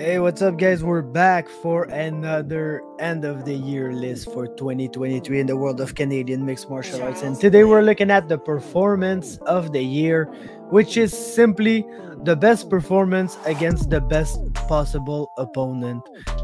Hey, what's up, guys? We're back for another end of the year list for 2023 in the world of Canadian mixed martial arts. And today we're looking at the performance of the year, which is simply the best performance against the best possible opponent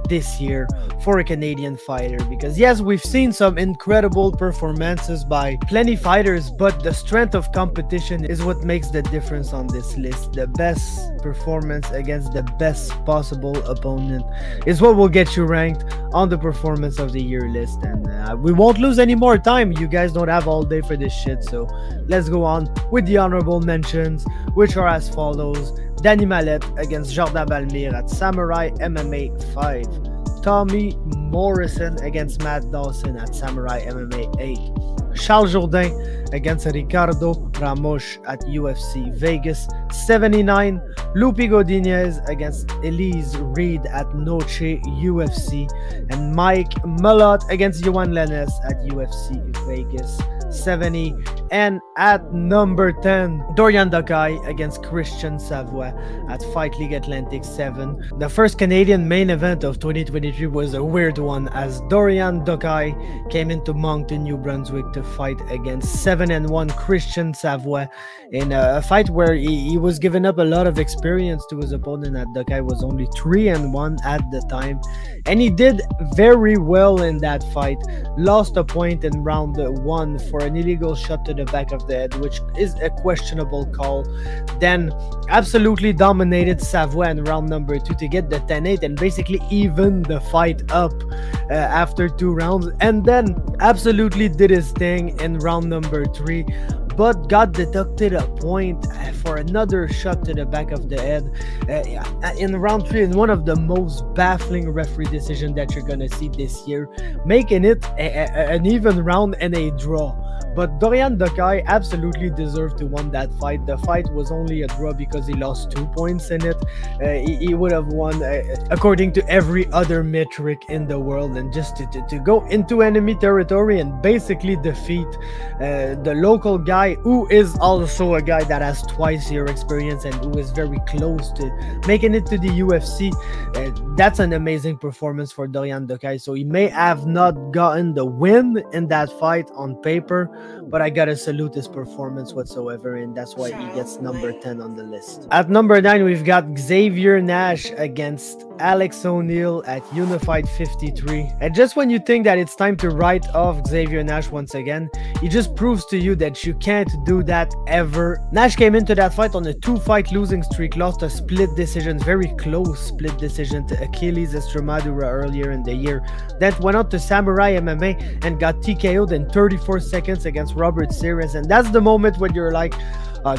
this year for a Canadian fighter. Because yes, we've seen some incredible performances by plenty fighters, but the strength of competition is what makes the difference on this list. The best performance against the best possible opponent is what will get you ranked on the performance of the year list. And we won't lose any more time. You guys don't have all day for this shit, so let's go on with the honorable mentions, which are as follows: Danny Malott against Jourdain at Samourai MMA 5. Tommy Morrison against Matt Dawson at Samourai MMA 8. Charles Jourdain against Ricardo Ramos at UFC Vegas 79. Lupi Godinez against Elise Reed at Noche UFC. And Mike Malott against Yohan at UFC Vegas 70. And at number 10, Dokaj against Christien Savoie at Fight League Atlantic 7. The first Canadian main event of 2023 was a weird one, as Dokaj came into Moncton, New Brunswick to fight against 7-1 Christien Savoie in a fight where he was giving up a lot of experience to his opponent. At Dokaj was only 3-1 at the time, and he did very well in that fight. Lost a point in round 1 for an illegal shot to the back of the head, which is a questionable call. Then absolutely dominated Savoie in round number 2 to get the 10-8 and basically even the fight up after 2 rounds, and then absolutely did his thing in round number 3, but got deducted a point for another shot to the back of the head in round 3, in one of the most baffling referee decisions that you're gonna see this year, making it an even round and a draw. But Dokaj absolutely deserved to win that fight. The fight was only a draw because he lost 2 points in it. He would have won according to every other metric in the world. And just to go into enemy territory and basically defeat the local guy, who is also a guy that has twice your experience and who is very close to making it to the UFC, that's an amazing performance for Dokaj. So he may have not gotten the win in that fight on paper, but I gotta salute his performance whatsoever, and that's why he gets number 10 on the list. At number 9, we've got Xavier Nash against Alex O'Neill at Unified 53. And just when you think that it's time to write off Xavier Nash once again, he just proves to you that you can't do that ever. Nash came into that fight on a 2-fight losing streak, lost a split decision, very close split decision to Achilles Estremadura earlier in the year. Then went on to Samourai MMA and got TKO'd in 34 seconds against Robert Series. And that's the moment when you're like,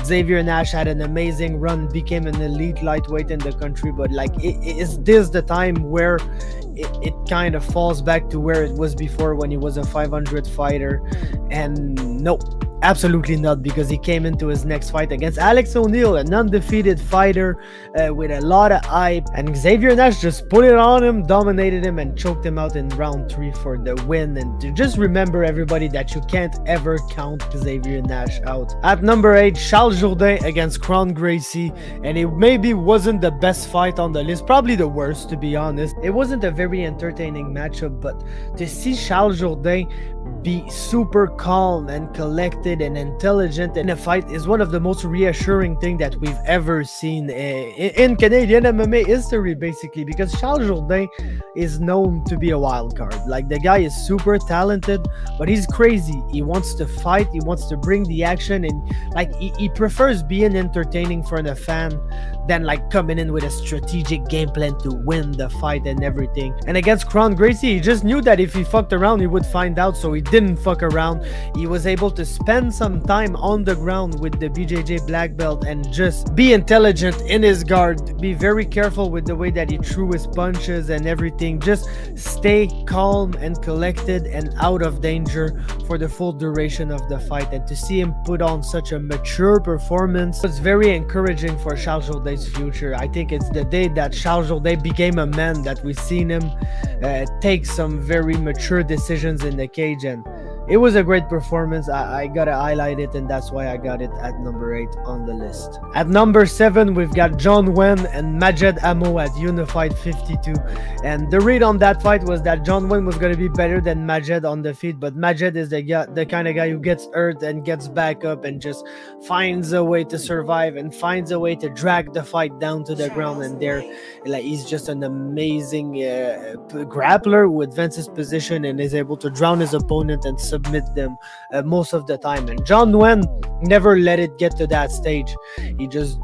Xavier Nash had an amazing run, became an elite lightweight in the country, but like, is this the time where it kind of falls back to where it was before, when he was a 500 fighter? And no, absolutely not, because he came into his next fight against Alex O'Neill, an undefeated fighter with a lot of hype, and Xavier Nash just put it on him, dominated him, and choked him out in round 3 for the win. And to just remember, everybody, that you can't ever count Xavier Nash out. At number 8, Charles Jourdain against Kron Gracie, and it maybe wasn't the best fight on the list, probably the worst, to be honest. It wasn't a very entertaining matchup, but to see Charles Jourdain be super calm and collected and intelligent in a fight is one of the most reassuring things that we've ever seen in Canadian MMA history, basically, because Charles Jourdain is known to be a wild card. Like, the guy is super talented, but he's crazy. He wants to fight, he wants to bring the action, and like, he prefers being entertaining for the fan than like coming in with a strategic game plan to win the fight and everything. And against Kron Gracie, he just knew that if he fucked around, he would find out, so he didn't fuck around. He was able to spend some time on the ground with the BJJ black belt and just be intelligent in his guard, be very careful with the way that he threw his punches and everything, just stay calm and collected and out of danger for the full duration of the fight. And to see him put on such a mature performance was very encouraging for Charles Jourdain's future. I think it's the day that Charles Jourdain became a man that we've seen him take some very mature decisions in the cage, and it was a great performance. I gotta highlight it, and that's why I got it at number 8 on the list. At number 7, we've got Nguyen and Majed Hammo at Unified 52. And the read on that fight was that Nguyen was gonna be better than Majed on the feet, but Majed is the kind of guy who gets hurt and gets back up and just finds a way to survive and finds a way to drag the fight down to the ground. And there, like, he's just an amazing grappler who advances position and is able to drown his opponent and submit them most of the time. And Nguyen never let it get to that stage. He just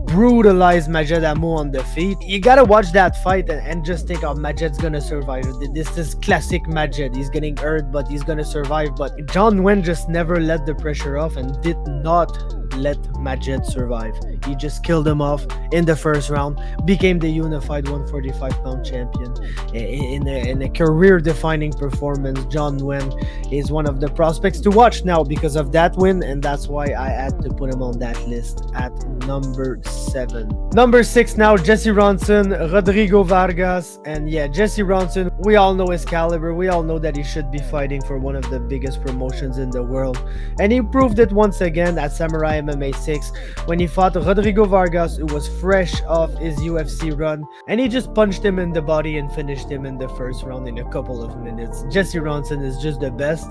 brutalized Majed Hammo on the feet. You gotta watch that fight and just think, oh, Majed's gonna survive. This is classic Majed. He's getting hurt, but he's gonna survive. But Nguyen just never let the pressure off and did not let Majed survive. He just killed him off in the first round, became the unified 145-pound champion in a career-defining performance. Nguyen is one of the prospects to watch now because of that win, and that's why I had to put him on that list at number 7. Number 6 now, Jesse Ronson, Rodrigo Vargas. And yeah, Jesse Ronson, we all know his caliber. We all know that he should be fighting for one of the biggest promotions in the world, and he proved it once again at Samourai MMA 6 when he fought Rodrigo Vargas, who was fresh off his UFC run, and he just punched him in the body and finished him in the first round in a couple of minutes. Jesse Ronson is just the best,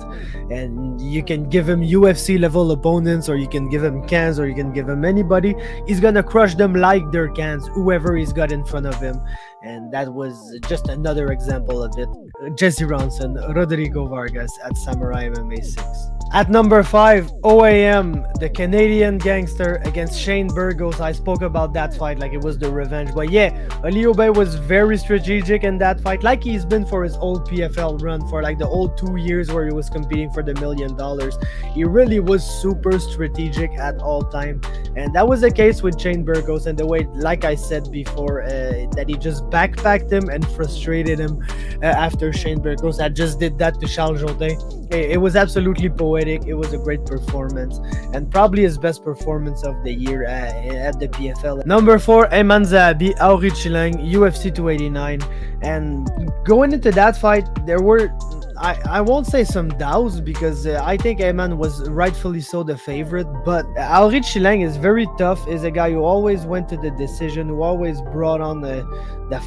and you can give him UFC level opponents, or you can give him cans, or you can give him anybody. He's gonna crush them like their cans, whoever he's got in front of him. And that was just another example of it. Jesse Ronson, Rodrigo Vargas at Samourai MMA 6. At number 5, OAM, the Canadian gangster against Shane Burgos. I spoke about that fight like it was the revenge. But yeah, Olivier was very strategic in that fight, like he's been for his old PFL run for like the old 2 years where he was competing for the $1 million. He really was super strategic at all time. And that was the case with Shane Burgos, and the way, like I said before, that he just backpacked him and frustrated him after Shane Burgos had just did that to Charles Jourdain. It was absolutely poetic. It was a great performance, and probably his best performance of the year at the PFL. Number 4, Aiemann Zahabi, Aoriqileng, UFC 289. And going into that fight, there were, I won't say some doubts, because I think Aiemann was rightfully so the favorite, but Aoriqileng is very tough. Is a guy who always went to the decision, who always brought on the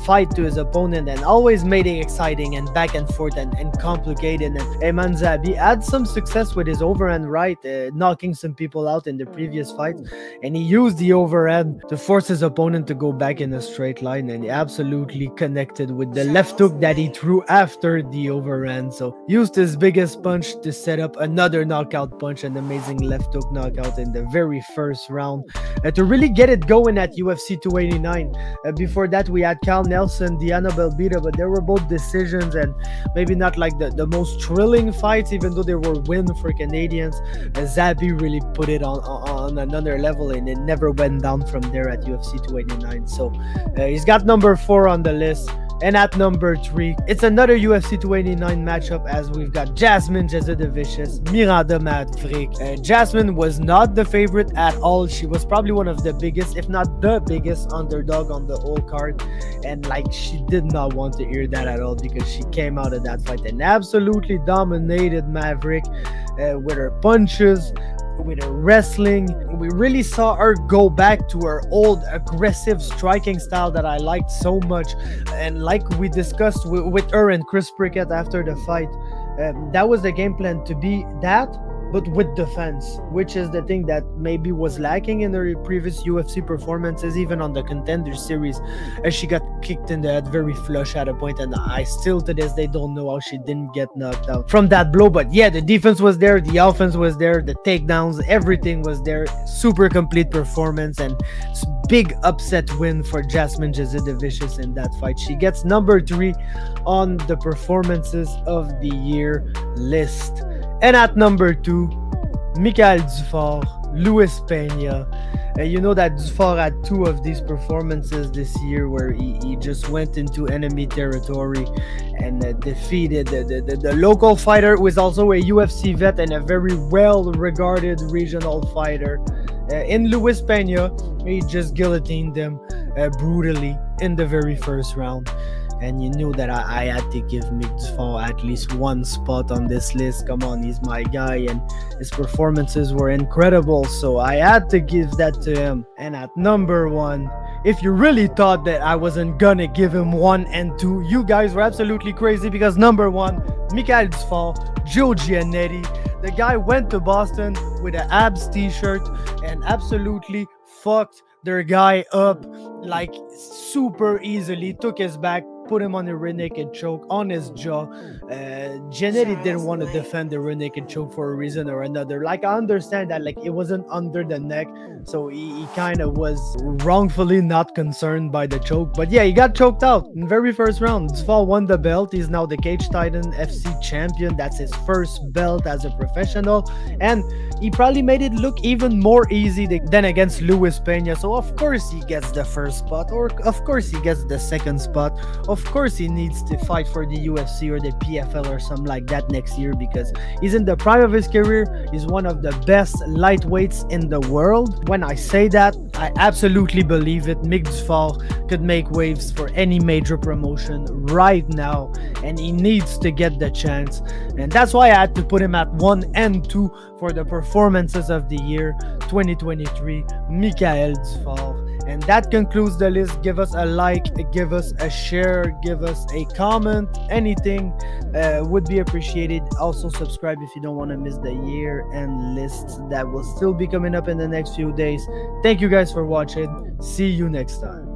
fight to his opponent, and always made it exciting and back and forth and complicated. And Aiemann Zahabi had some success with his overhand right, knocking some people out in the previous fight, and he used the overhand to force his opponent to go back in a straight line, and he absolutely connected with the left hook that he threw after the overhand. So used his biggest punch to set up another knockout punch, an amazing left hook knockout in the very first round, to really get it going at UFC 289. Before that, we had Carl Nelson, Diana Belbita, but they were both decisions and maybe not like the most thrilling fights, even though they were wins for Canadians. Zahabi really put it on another level, and it never went down from there at UFC 289. So he's got number 4 on the list. And at number 3, it's another UFC 289 matchup, as we've got Jasmine, Jasudavicius, Miranda, Maverick. Jasmine was not the favorite at all. She was probably one of the biggest, if not the biggest, underdog on the whole card. And like, she did not want to hear that at all, because she came out of that fight and absolutely dominated Maverick with her punches, with her wrestling. We really saw her go back to her old aggressive striking style that I liked so much, and like we discussed with her and Chris Prickett after the fight, that was the game plan, to be that, but with defense, which is the thing that maybe was lacking in her previous UFC performances, even on the Contender Series, as she got kicked in the head very flush at a point, and I still to this day don't know how she didn't get knocked out from that blow. But yeah, the defense was there, the offense was there, the takedowns, everything was there. Super complete performance, and big upset win for Jasmine Jasudavicius in that fight. She gets number 3 on the performances of the year list. And at number 2, Michael Dufort, Luis Pena. You know that Dufort had 2 of these performances this year where he just went into enemy territory and defeated the local fighter, who is also a UFC vet and a very well-regarded regional fighter. In Luis Pena, he just guillotined him. brutally in the very first round. And you knew that I had to give Dufort at least one spot on this list. Come on, he's my guy, and his performances were incredible, so I had to give that to him. And at number 1, if you really thought that I wasn't gonna give him 1 and 2, you guys were absolutely crazy, because number 1, Michael Dufort, Giannetti. The guy went to Boston with an abs t-shirt and absolutely fucked their guy up like super easily, took his back, put him on a rear naked choke on his jaw. Giannetti didn't want to defend the rear naked choke for a reason or another. Like, I understand that, like, it wasn't under the neck, so he kind of was wrongfully not concerned by the choke. But yeah, he got choked out in the very first round. Dufort won the belt. He's now the Cage Titan FC champion. That's his first belt as a professional, and he probably made it look even more easy than against Luis Pena. So of course he gets the first spot, or of course he gets the second spot. Of course he needs to fight for the UFC or the PFL or something like that next year, because he's in the prime of his career. He's one of the best lightweights in the world. When I say that, I absolutely believe it. Mick Dufort could make waves for any major promotion right now, and he needs to get the chance. And that's why I had to put him at 1 and 2 for the performances of the year 2023, Michael Dufort. And that concludes the list. Give us a like, give us a share, give us a comment. Anything would be appreciated. Also subscribe if you don't want to miss the year-end lists that will still be coming up in the next few days. Thank you guys for watching. See you next time.